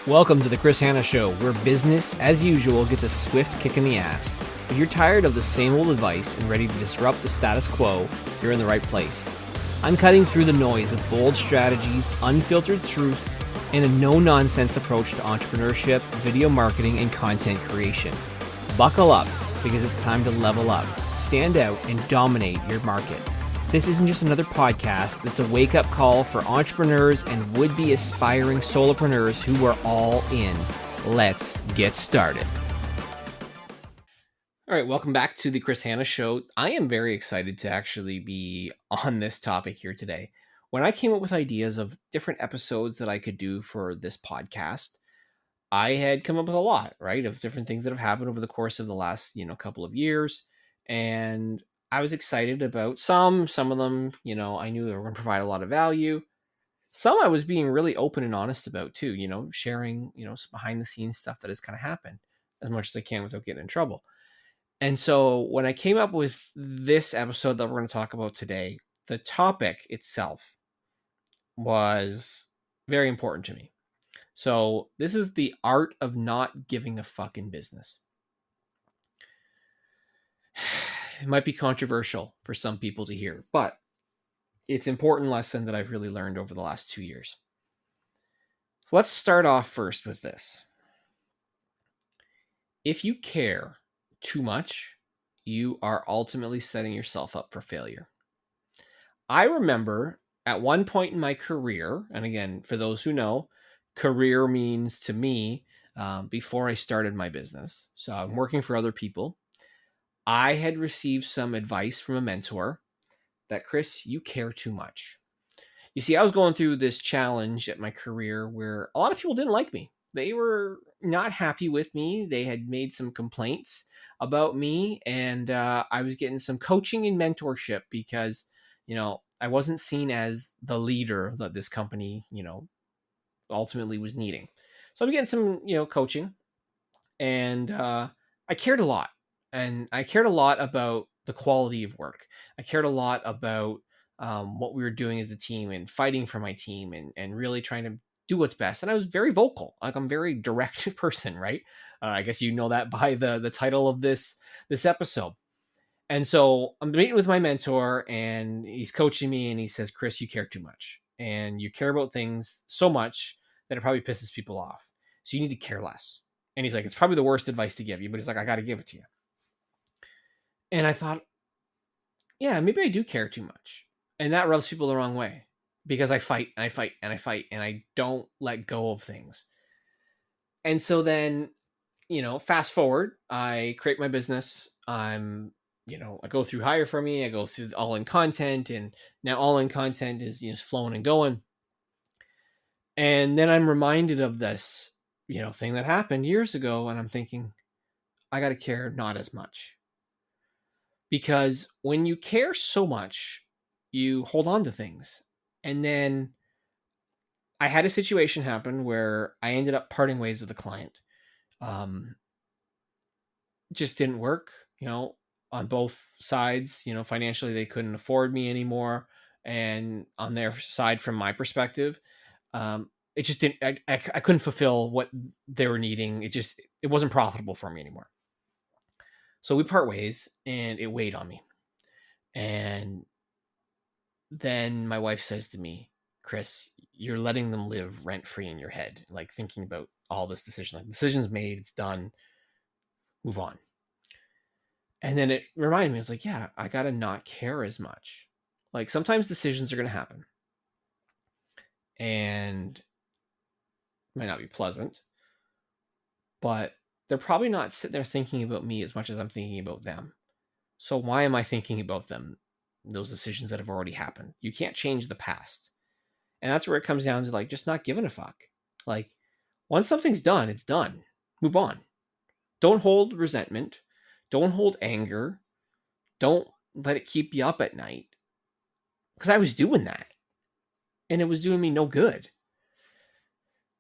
Welcome to the Chris Hanna Show, where business, as usual, gets a swift kick in the ass. If you're tired of the same old advice and ready to disrupt the status quo, you're in the right place. I'm cutting through the noise with bold strategies, unfiltered truths, and a no-nonsense approach to entrepreneurship, video marketing, and content creation. Buckle up, because it's time to level up, stand out, and dominate your market. This isn't just another podcast, it's a wake-up call for entrepreneurs and would-be aspiring solopreneurs who are all in. Let's get started. All right, welcome back to the Chris Hanna Show. I am very excited to actually be on this topic here today. When I came up with ideas of different episodes that I could do for this podcast, I had come up with a lot, right, of different things that have happened over the course of the last, couple of years. And I was excited about some of them, I knew they were going to provide a lot of value. Some I was being really open and honest about too, sharing, some behind the scenes stuff that has kind of happened as much as I can without getting in trouble. And so when I came up with this episode that we're going to talk about today, the topic itself was very important to me. So this is the art of not giving a fuck in business. It might be controversial for some people to hear, but it's an important lesson that I've really learned over the last 2 years. So let's start off first with this. If you care too much, you are ultimately setting yourself up for failure. I remember at one point in my career, and again, for those who know, career means to me, before I started my business, so I'm working for other people, I had received some advice from a mentor that, Chris, you care too much. You see, I was going through this challenge at my career where a lot of people didn't like me. They were not happy with me. They had made some complaints about me, and I was getting some coaching and mentorship because, I wasn't seen as the leader that this company, ultimately was needing. So I'm getting some, coaching, and I cared a lot. And I cared a lot about the quality of work. I cared a lot about what we were doing as a team and fighting for my team and really trying to do what's best. And I was very vocal. Like, I'm a very direct person, right? I guess you know that by the title of this episode. And so I'm meeting with my mentor, and he's coaching me, and he says, Chris, you care too much. And you care about things so much that it probably pisses people off. So you need to care less. And he's like, it's probably the worst advice to give you, but he's like, I got to give it to you. And I thought, yeah, maybe I do care too much. And that rubs people the wrong way because I fight and I fight and I fight and I don't let go of things. And so then, fast forward, I create my business. I go through Hire For Me. I go through All In Content, and now All In Content is, flowing and going. And then I'm reminded of this, thing that happened years ago. And I'm thinking, I got to care not as much. Because when you care so much, you hold on to things. And then I had a situation happen where I ended up parting ways with a client. Just didn't work, on both sides. Financially, they couldn't afford me anymore. And on their side, from my perspective, it just didn't, I couldn't fulfill what they were needing. It wasn't profitable for me anymore. So we part ways, and it weighed on me. And then my wife says to me, Chris, you're letting them live rent-free in your head, like thinking about all this decision. Like, decision's made, it's done, move on. And then it reminded me, I was like, yeah, I got to not care as much. Like, sometimes decisions are going to happen. And it might not be pleasant, but they're probably not sitting there thinking about me as much as I'm thinking about them. So why am I thinking about them, those decisions that have already happened? You can't change the past. And that's where it comes down to, like, just not giving a fuck. Like, once something's done, it's done. Move on. Don't hold resentment. Don't hold anger. Don't let it keep you up at night. Because I was doing that. And it was doing me no good.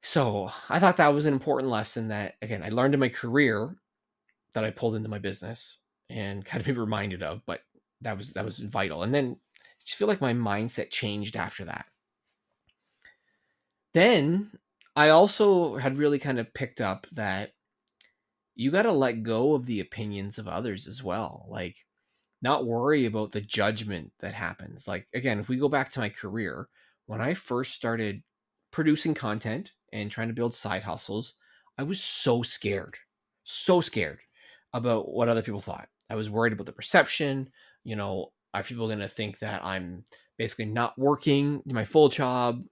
So I thought that was an important lesson that, again, I learned in my career that I pulled into my business and kind of be reminded of, but that was vital. And then I just feel like my mindset changed after that. Then I also had really kind of picked up that you got to let go of the opinions of others as well. Like, not worry about the judgment that happens. Like, again, if we go back to my career, when I first started producing content and trying to build side hustles, I was so scared about what other people thought. I was worried about the perception. Are people going to think that I'm basically not working my full time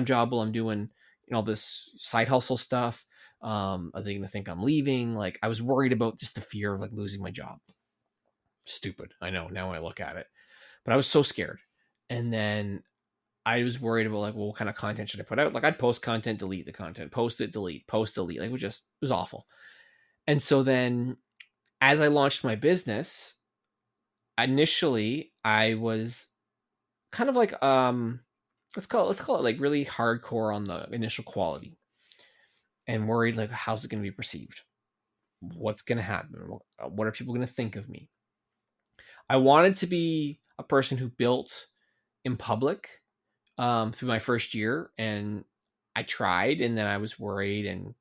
job while I'm doing all this side hustle stuff? Are they going to think I'm leaving? Like, I was worried about just the fear of like losing my job. Stupid, I know now when I look at it, but I was so scared. And then I was worried about like, well, what kind of content should I put out? Like, I'd post content, delete the content, post it, delete, post, delete. Like, it was awful. And so then as I launched my business, initially I was kind of like, let's call it like really hardcore on the initial quality and worried like, how's it going to be perceived? What's going to happen? What are people going to think of me? I wanted to be a person who built in public through my first year, and I tried, and then I was worried, and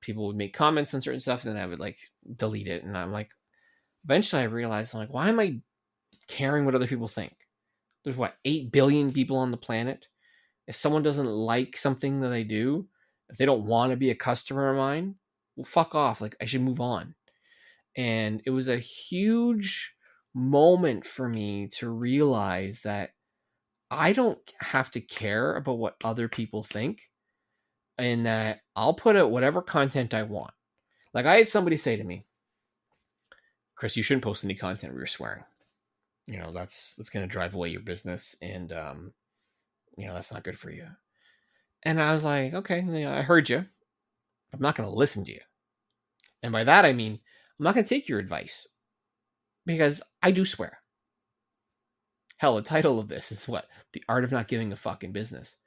people would make comments on certain stuff, and then I would like delete it, and I'm like, eventually I realized, I'm like, why am I caring what other people think? There's what, 8 billion people on the planet. If someone doesn't like something that I do, if they don't want to be a customer of mine, well, fuck off. Like, I should move on. And it was a huge moment for me to realize that I don't have to care about what other people think, and that I'll put out whatever content I want. Like, I had somebody say to me, Chris, you shouldn't post any content where you're swearing. That's going to drive away your business, and that's not good for you. And I was like, okay, I heard you. I'm not going to listen to you. And by that, I mean, I'm not going to take your advice, because I do swear. Hell, the title of this is what? The Art of Not Giving a Fuck in Business.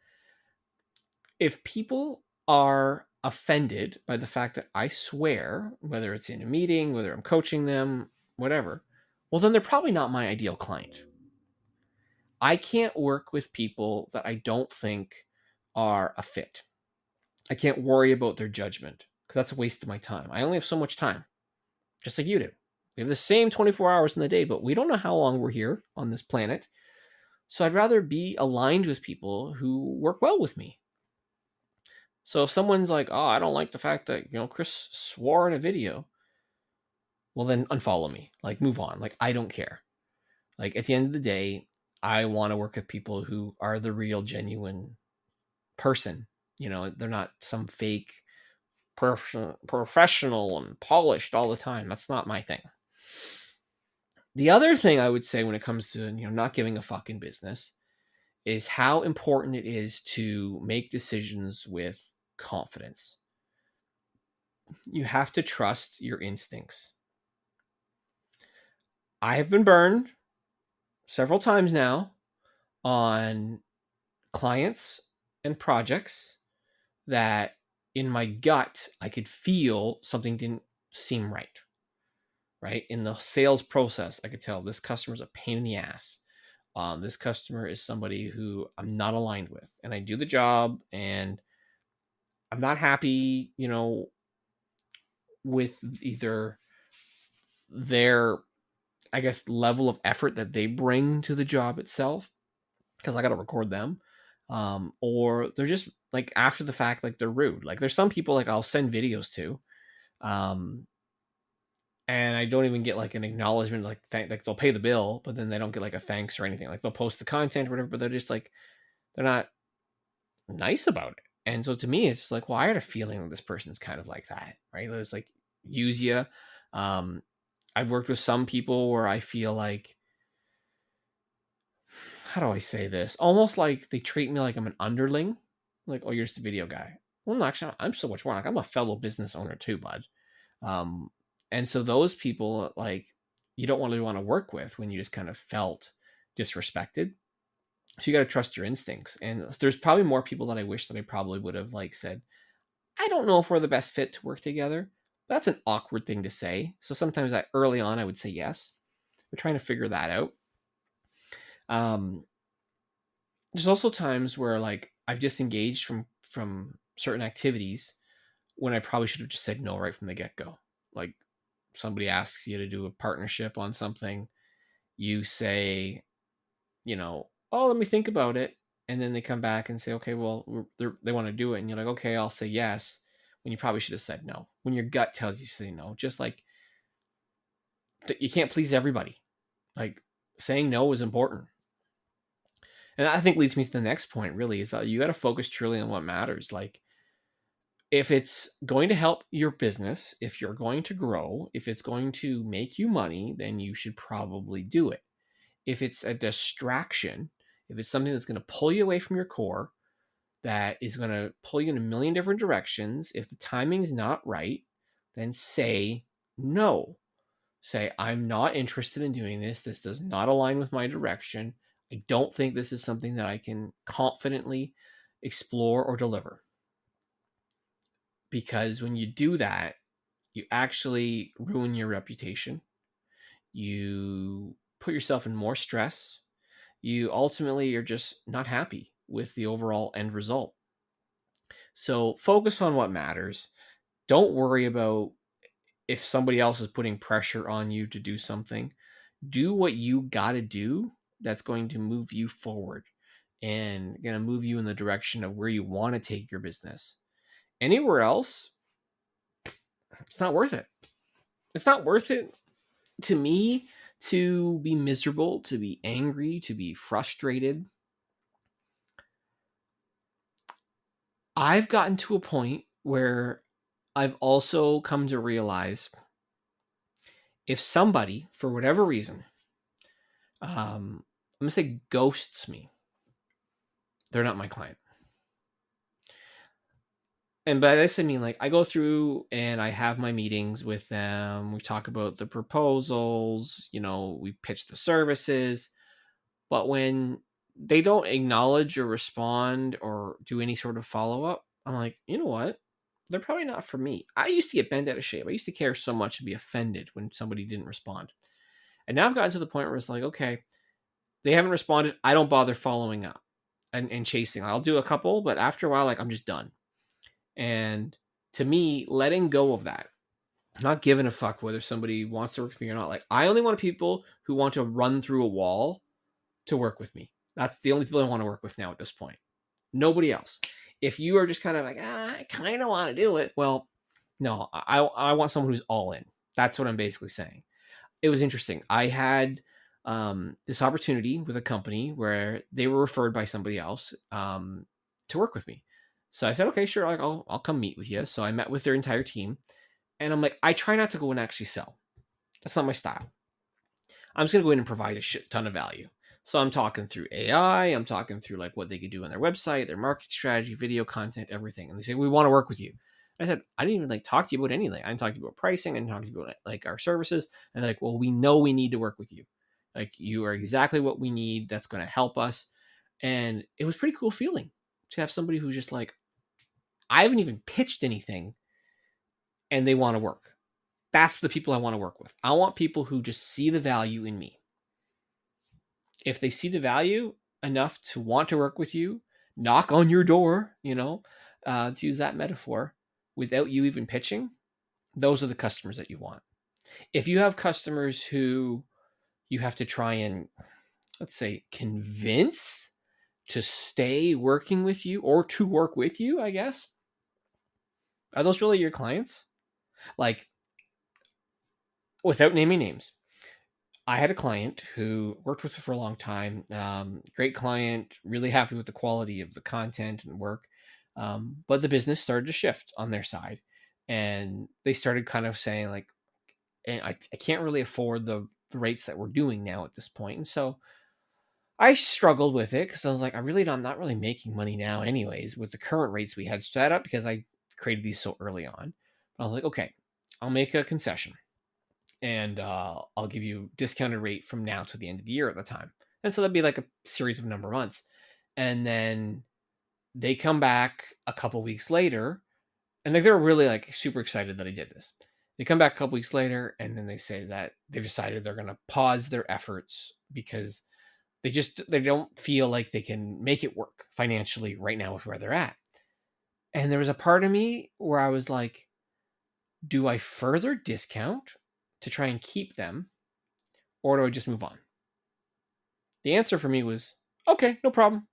If people are offended by the fact that I swear, whether it's in a meeting, whether I'm coaching them, whatever, well, then they're probably not my ideal client. I can't work with people that I don't think are a fit. I can't worry about their judgment, because that's a waste of my time. I only have so much time, just like you do. We have the same 24 hours in the day, but we don't know how long we're here on this planet. So I'd rather be aligned with people who work well with me. So if someone's like, oh, I don't like the fact that, Chris swore in a video, well, then unfollow me. Like, move on. Like, I don't care. Like, at the end of the day, I want to work with people who are the real, genuine person. They're not some fake professional and polished all the time. That's not my thing. The other thing I would say when it comes to, not giving a fuck in business is how important it is to make decisions with confidence. You have to trust your instincts. I have been burned several times now on clients and projects that in my gut, I could feel something didn't seem right. Right? In the sales process, I could tell this customer is a pain in the ass. This customer is somebody who I'm not aligned with, and I do the job, and I'm not happy, with either their, I guess, level of effort that they bring to the job itself, because I got to record them, or they're just like, after the fact, like, they're rude. Like, there's some people like I'll send videos to, and I don't even get like an acknowledgement, like they'll pay the bill, but then they don't get like a thanks or anything. Like, they'll post the content or whatever, but they're just like, they're not nice about it. And so to me, it's like, well, I had a feeling that this person's kind of like that, right? There's like, use you. I've worked with some people where I feel like, how do I say this? Almost like they treat me like I'm an underling. Like, oh, you're just a video guy. Well, no, actually, I'm so much more. Like, I'm a fellow business owner too, bud. And so those people, like, you don't really want to work with when you just kind of felt disrespected. So you got to trust your instincts. And there's probably more people that I wish that I probably would have like said, I don't know if we're the best fit to work together. That's an awkward thing to say. So sometimes early on, I would say yes. We're trying to figure that out. There's also times where like I've disengaged from from certain activities when I probably should have just said no right from the get-go. Like, somebody asks you to do a partnership on something, you say, oh, let me think about it. And then they come back and say, okay, well, they want to do it. And you're like, okay, I'll say yes. When you probably should have said no. When your gut tells you to say no. Just like, you can't please everybody. Like, saying no is important. And I think leads me to the next point, really, is that you got to focus truly on what matters. Like, if it's going to help your business, if you're going to grow, if it's going to make you money, then you should probably do it. If it's a distraction, if it's something that's going to pull you away from your core, that is going to pull you in a million different directions, if the timing's not right, then say no. Say, I'm not interested in doing this. This does not align with my direction. I don't think this is something that I can confidently explore or deliver. Because when you do that, you actually ruin your reputation. You put yourself in more stress. You ultimately are just not happy with the overall end result. So focus on what matters. Don't worry about if somebody else is putting pressure on you to do something. Do what you got to do that's going to move you forward and going to move you in the direction of where you want to take your business. Anywhere else, it's not worth it. It's not worth it to me to be miserable, to be angry, to be frustrated. I've gotten to a point where I've also come to realize if somebody, for whatever reason, I'm going to say ghosts me, they're not my client. And by this, I mean, like, I go through and I have my meetings with them. We talk about the proposals, we pitch the services. But when they don't acknowledge or respond or do any sort of follow-up, I'm like, you know what? They're probably not for me. I used to get bent out of shape. I used to care so much and be offended when somebody didn't respond. And now I've gotten to the point where it's like, okay, they haven't responded. I don't bother following up and chasing. I'll do a couple, but after a while, like, I'm just done. And to me, letting go of that, not giving a fuck whether somebody wants to work with me or not. Like, I only want people who want to run through a wall to work with me. That's the only people I want to work with now at this point. Nobody else. If you are just kind of like, I kind of want to do it. Well, no, I want someone who's all in. That's what I'm basically saying. It was interesting. I had this opportunity with a company where they were referred by somebody else to work with me. So I said, okay, sure, I'll come meet with you. So I met with their entire team. And I'm like, I try not to go and actually sell. That's not my style. I'm just going to go in and provide a shit ton of value. So I'm talking through AI. I'm talking through like what they could do on their website, their marketing strategy, video content, everything. And they say, we want to work with you. I said, I didn't even talk to you about anything. I didn't talk to you about pricing. I didn't talk to you about our services. And they're like, well, we know we need to work with you. Like, you are exactly what we need. That's going to help us. And it was a pretty cool feeling to have somebody who's just like, I haven't even pitched anything and they want to work. That's the people I want to work with. I want people who just see the value in me. If they see the value enough to want to work with you, knock on your door, to use that metaphor, without you even pitching, those are the customers that you want. If you have customers who you have to try and, let's say, convince to stay working with you or to work with you, I guess, are those really your clients? Like, without naming names, I had a client who worked with me for a long time. Great client, really happy with the quality of the content and work. But the business started to shift on their side. And they started kind of saying, like, and I can't really afford the rates that we're doing now at this point. And so I struggled with it because I was like, I'm not really making money now anyways with the current rates we had set up because I created these so early on. But I was like, okay, I'll make a concession. And I'll give you a discounted rate from now to the end of the year at the time. And so that'd be like a series of number of months. And then they come back a couple weeks later, and they were really like super excited that I did this. They come back a couple weeks later, and then they say that they've decided they're going to pause their efforts because they don't feel like they can make it work financially right now with where they're at. And there was a part of me where I was like, do I further discount to try and keep them, or do I just move on? The answer for me was, okay, no problem.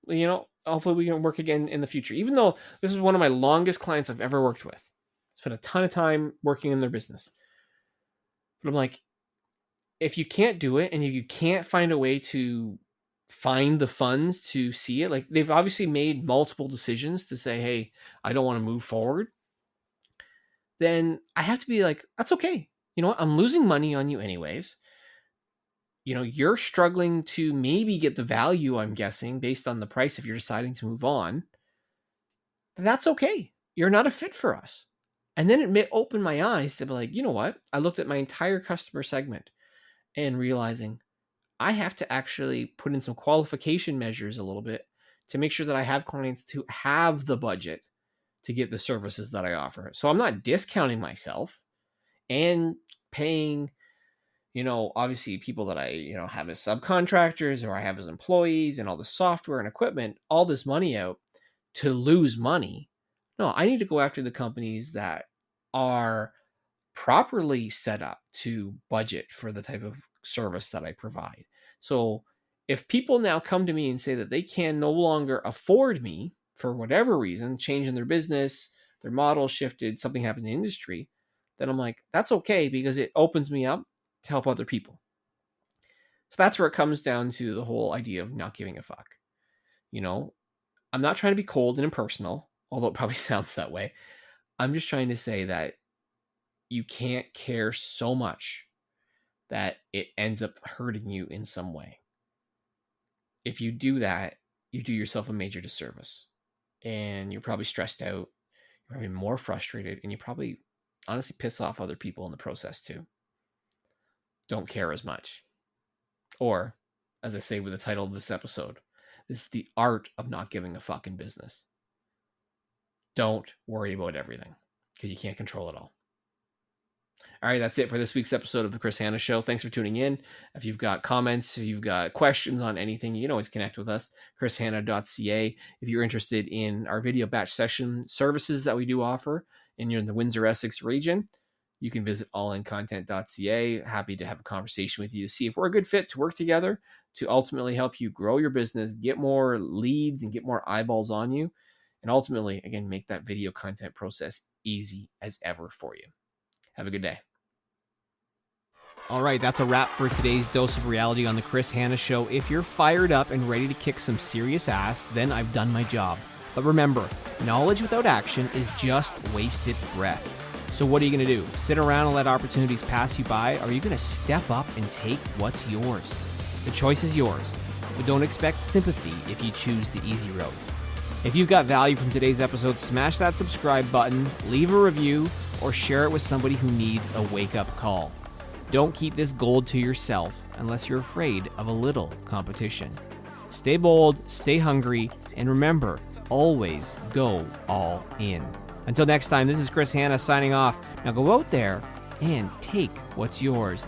Hopefully we can work again in the future. Even though this is one of my longest clients I've ever worked with. Spent a ton of time working in their business. But I'm like, if you can't do it and you can't find a way to find the funds to see it, like they've obviously made multiple decisions to say, hey, I don't want to move forward, then I have to be like, that's okay. You know what? I'm losing money on you anyways. You're struggling to maybe get the value, I'm guessing, based on the price if you're deciding to move on. That's okay. You're not a fit for us. And then it opened my eyes to be like, you know what? I looked at my entire customer segment and realizing I have to actually put in some qualification measures a little bit to make sure that I have clients who have the budget to get the services that I offer. So I'm not discounting myself and paying, obviously people that I, have as subcontractors or I have as employees and all the software and equipment, all this money out to lose money. No, I need to go after the companies that are properly set up to budget for the type of service that I provide. So if people now come to me and say that they can no longer afford me for whatever reason, change in their business, their model shifted, something happened in the industry, then I'm like, that's okay because it opens me up to help other people. So that's where it comes down to the whole idea of not giving a fuck. I'm not trying to be cold and impersonal, although it probably sounds that way. I'm just trying to say that you can't care so much that it ends up hurting you in some way. If you do that, you do yourself a major disservice. And you're probably stressed out, you're probably more frustrated, and you probably honestly piss off other people in the process too. Don't care as much. Or, as I say with the title of this episode, this is the art of not giving a fuck in business. Don't worry about everything because you can't control it all. All right, that's it for this week's episode of The Chris Hanna Show. Thanks for tuning in. If you've got comments, you've got questions on anything, you can always connect with us, chrishanna.ca. If you're interested in our video batch session services that we do offer and you're in the Windsor-Essex region, you can visit allincontent.ca. Happy to have a conversation with you to see if we're a good fit to work together to ultimately help you grow your business, get more leads and get more eyeballs on you, and ultimately, again, make that video content process easy as ever for you. Have a good day. All right, that's a wrap for today's dose of reality on The Chris Hanna Show. If you're fired up and ready to kick some serious ass, then I've done my job. But remember, knowledge without action is just wasted breath. So what are you going to do? Sit around and let opportunities pass you by? Or are you going to step up and take what's yours? The choice is yours, but don't expect sympathy if you choose the easy road. If you've got value from today's episode, smash that subscribe button, leave a review, or share it with somebody who needs a wake-up call. Don't keep this gold to yourself unless you're afraid of a little competition. Stay bold, stay hungry, and remember, always go all in. Until next time, this is Chris Hanna signing off. Now go out there and take what's yours.